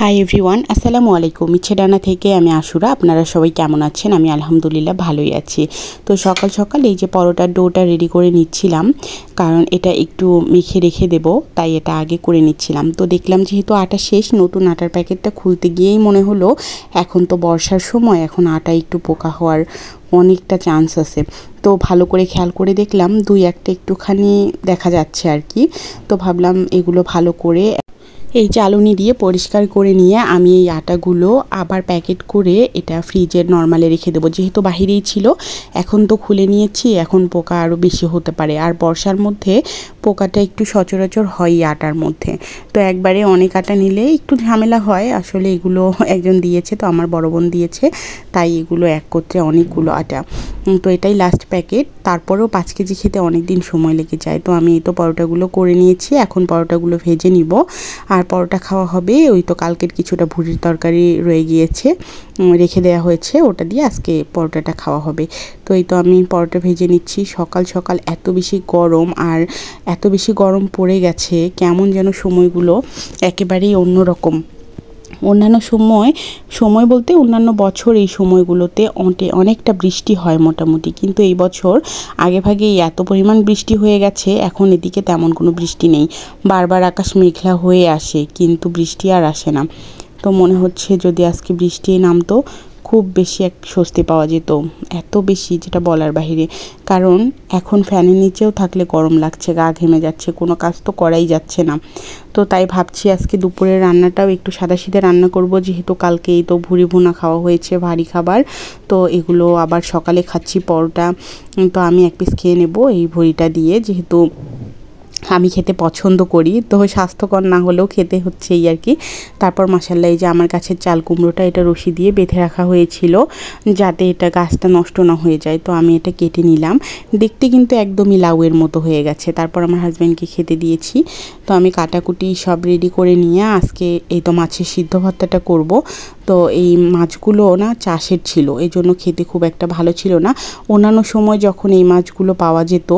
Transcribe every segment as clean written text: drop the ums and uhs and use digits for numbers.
Hi everyone, আসসালামু আলাইকুম। ইচ্ছে ডানা থেকে আমি আশুরা। আপনারা সবাই কেমন আছেন? আমি আলহামদুলিল্লাহ ভালোই আছি। তো সকাল সকাল এই যে পরোটার ডোটা রেডি করে নিচ্ছিলাম, কারণ এটা একটু মেখে রেখে দেব, তাই এটা আগে করে নিচ্ছিলাম। তো দেখলাম যেহেতু আটা শেষ, নতুন আটার প্যাকেটটা খুলতে গিয়েই মনে হলো এখন তো বর্ষার সময়, এখন আটা একটু পোকা হওয়ার অনেকটা চান্স আছে। তো ভালো করে খেয়াল করে দেখলাম দুই একটা একটুখানি দেখা যাচ্ছে আর কি। তো ভাবলাম এগুলো ভালো করে এই চালুনি দিয়ে পরিষ্কার করে নিয়ে আমি এই আটাগুলো আবার প্যাকেট করে এটা ফ্রিজের নরমালে রেখে দেবো। যেহেতু বাহিরেই ছিল, এখন তো খুলে নিয়েছি, এখন পোকা আরও বেশি হতে পারে। আর বর্ষার মধ্যে পোকাটা একটু সচরাচর হয়ই আটার মধ্যে। তো একবারে অনেক আটা নিলে একটু ঝামেলা হয়। আসলে এগুলো একজন দিয়েছে, তো আমার বড় বোন দিয়েছে, তাই এগুলো এক করতে অনেকগুলো আটা। তো এটাই লাস্ট প্যাকেট। তারপরেও 5 কেজি খেতে অনেক দিন সময় লেগে যায়। তো আমি এই তো পরোটাগুলো করে নিয়েছি, এখন পরোটাগুলো ভেজে নিব। আর পরোটা খাওয়া হবে ওই তো কালকের কিছুটা ভুড়ির তরকারি রয়ে গিয়েছে, রেখে দেওয়া হয়েছে, ওটা দিয়ে আজকে পরোটাটা খাওয়া হবে। তো এই তো আমি পরোটা ভেজে নিচ্ছি। সকাল সকাল এত বেশি গরম, আর এত বেশি গরম পড়ে গেছে, কেমন যেন সময়গুলো একেবারেই অন্যরকম। অন্যান্য সময় বলতে অন্যান্য বছর এই সময়গুলোতে অনেকটা বৃষ্টি হয় মোটামুটি, কিন্তু এই বছর আগে ভাগেই এত পরিমাণ বৃষ্টি হয়ে গেছে, এখন এদিকে তেমন কোনো বৃষ্টি নেই। বারবার আকাশ মেঘলা হয়ে আসে, কিন্তু বৃষ্টি আর আসে না। তো মনে হচ্ছে যদি আজকে বৃষ্টি নামতো, খুব বেশি এক স্বস্তি পাওয়া যেত। এত বেশি যেটা বলার বাহিরে, কারণ এখন ফ্যানের নিচেও থাকলে গরম লাগছে, গা ঘেমে যাচ্ছে, কোনো কাজ তো করাই যাচ্ছে না। তো তাই ভাবছি আজকে দুপুরের রান্নাটাও একটু সাদাসিধে রান্না করব, যেহেতু কালকে এই তো ভুড়ি ভুনা খাওয়া হয়েছে, ভারী খাবার। তো এগুলো আবার সকালে খাচ্ছি পরোটা, তো আমি এক পিস খেয়ে নেব এই ভুড়িটা দিয়ে, যেহেতু আমি খেতে পছন্দ করি, তো স্বাস্থ্যকর না হলেও খেতে হচ্ছে এই আর কি। তারপর মাশাআল্লাহ এই যে আমার গাছের চাল কুমড়োটা, এটা রশি দিয়ে বেঁধে রাখা হয়েছিল যাতে এটা গাছটা নষ্ট না হয়ে যায়। তো আমি এটা কেটে নিলাম, দেখতে কিন্তু একদমই লাউয়ের মতো হয়ে গেছে। তারপর আমার হাজব্যান্ডকে খেতে দিয়েছি। তো আমি কাটাকুটি সব রেডি করে নিয়ে আজকে এই তো মাছের সিদ্ধ ভর্তাটা করব। তো এই মাছগুলো না চাষের ছিল, এই জন্য খেতে খুব একটা ভালো ছিল না। অন্যান্য সময় যখন এই মাছগুলো পাওয়া যেত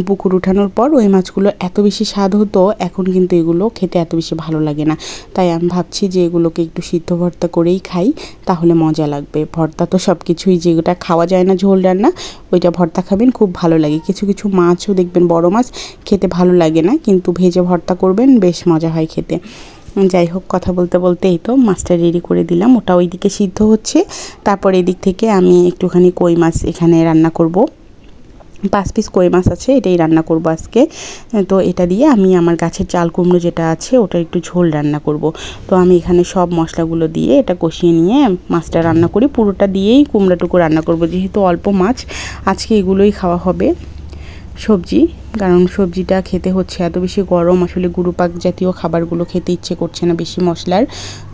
পুকুর উঠানোর পর, ওই মাছগুলো এত বেশি স্বাদ হতো, এখন কিন্তু এগুলো খেতে এত বেশি ভালো লাগে না। তাই আমি ভাবছি যে এগুলোকে একটু সিদ্ধ ভর্তা করেই খাই, তাহলে মজা লাগবে। ভর্তা তো সব কিছুই, যেটা খাওয়া যায় না ঝোল রান্না, ওইটা ভর্তা খাবেন খুব ভালো লাগে। কিছু কিছু মাছও দেখবেন বড় মাছ খেতে ভালো লাগে না, কিন্তু ভেজে ভর্তা করবেন বেশ মজা হয় খেতে। যাই হোক, কথা বলতে বলতে এই তো মাছটা রেডি করে দিলাম, ওটা ওইদিকে সিদ্ধ হচ্ছে। তারপর এদিক থেকে আমি একটুখানি কই মাছ এখানে রান্না করব। 5 পিস কই মাছ আছে, এটাই রান্না করব আজকে। তো এটা দিয়ে আমি আমার গাছের চাল কুমড়ো যেটা আছে ওটা একটু ঝোল রান্না করব। তো আমি এখানে সব মশলাগুলো দিয়ে এটা কষিয়ে নিয়ে মাছটা রান্না করি, পুরোটা দিয়েই কুমড়োটুকু রান্না করব, যেহেতু অল্প মাছ আজকে এগুলোই খাওয়া হবে। সবজি, কারণ সবজিটা খেতে হচ্ছে, এত বেশি গরম, আসলে গুরুপাক জাতীয় খাবারগুলো খেতে ইচ্ছে করছে না। বেশি মশলার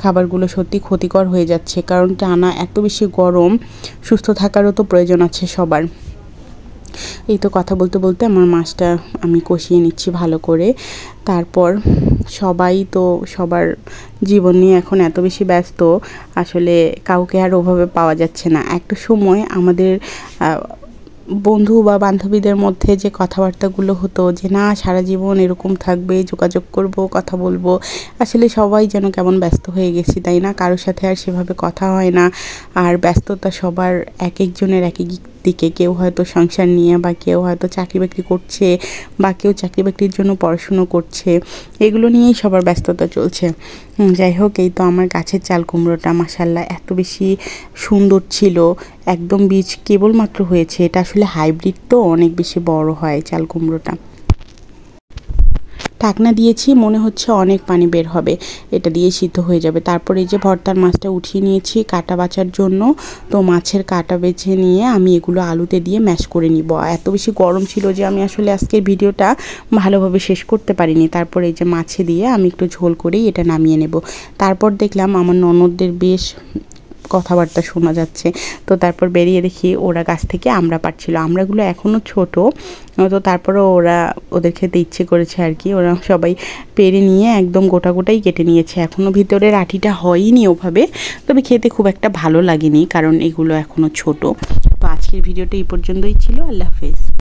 খাবারগুলো সত্যি ক্ষতিকর হয়ে যাচ্ছে, কারণ টানা এত বেশি গরম, সুস্থ থাকারও তো প্রয়োজন আছে সবার। এই তো কথা বলতে বলতে আমার মাছটা আমি কষিয়ে নিচ্ছি ভালো করে। তারপর সবাই তো সবার জীবন নিয়ে এখন এত বেশি ব্যস্ত, আসলে কাউকে আর ওভাবে পাওয়া যাচ্ছে না। একটা সময় আমাদের বন্ধু বা বান্ধবীদের মধ্যে যে কথাবার্তাগুলো হতো, যে না সারা জীবন এরকম থাকবে, যোগাযোগ করব, কথা বলবো, আসলে সবাই যেন কেমন ব্যস্ত হয়ে গেছি, তাই না? কারোর সাথে আর সেভাবে কথা হয় না। আর ব্যস্ততা সবার এক একজনের এক এক দিকে, কেউ হয়তো সংসার নিয়ে, বা কেউ হয়তো চাকরি বাকরি করছে, বা কেউ চাকরি বাকরির জন্য পড়াশুনো করছে, এগুলো নিয়েই সবার ব্যস্ততা চলছে। যাই হোক, এই তো আমার গাছের চাল কুমড়োটা মাশাআল্লাহ এত বেশি সুন্দর ছিল, একদম বীজ কেবলমাত্র হয়েছে। এটা আসলে হাইব্রিড, তো অনেক বেশি বড় হয় চাল কুমড়োটা। ঢাকনা দিয়েছি, মনে হচ্ছে অনেক পানি বের হবে, এটা দিয়ে সিদ্ধ হয়ে যাবে। তারপরে এই যে ভর্তার মাছটা উঠিয়ে নিয়েছি কাটা বাছার জন্য। তো মাছের কাটা বেছে নিয়ে আমি এগুলো আলুতে দিয়ে ম্যাশ করে নিব। এত বেশি গরম ছিল যে আমি আসলে আজকের ভিডিওটা ভালোভাবে শেষ করতে পারিনি। তারপর এই যে মাছে দিয়ে আমি একটু ঝোল করেই এটা নামিয়ে নেব। তারপর দেখলাম আমার ননদদের বেশ কথাবার্তা শোনা যাচ্ছে। তো তারপর বেরিয়ে দেখি ওরা গাছ থেকে আমড়া পাড়ছিল। আমড়াগুলো এখনও ছোট, তো তারপরেও ওদের খেতে ইচ্ছে করেছে আর কি। ওরা সবাই পেরে নিয়ে একদম গোটা গোটাই কেটে নিয়েছে, এখনও ভিতরের আটিটা হয়নি ওভাবে, তবে খেতে খুব একটা ভালো লাগেনি, কারণ এগুলো এখনও ছোট। তো আজকের ভিডিওটা এই পর্যন্তই ছিল। আল্লাহ হাফেজ।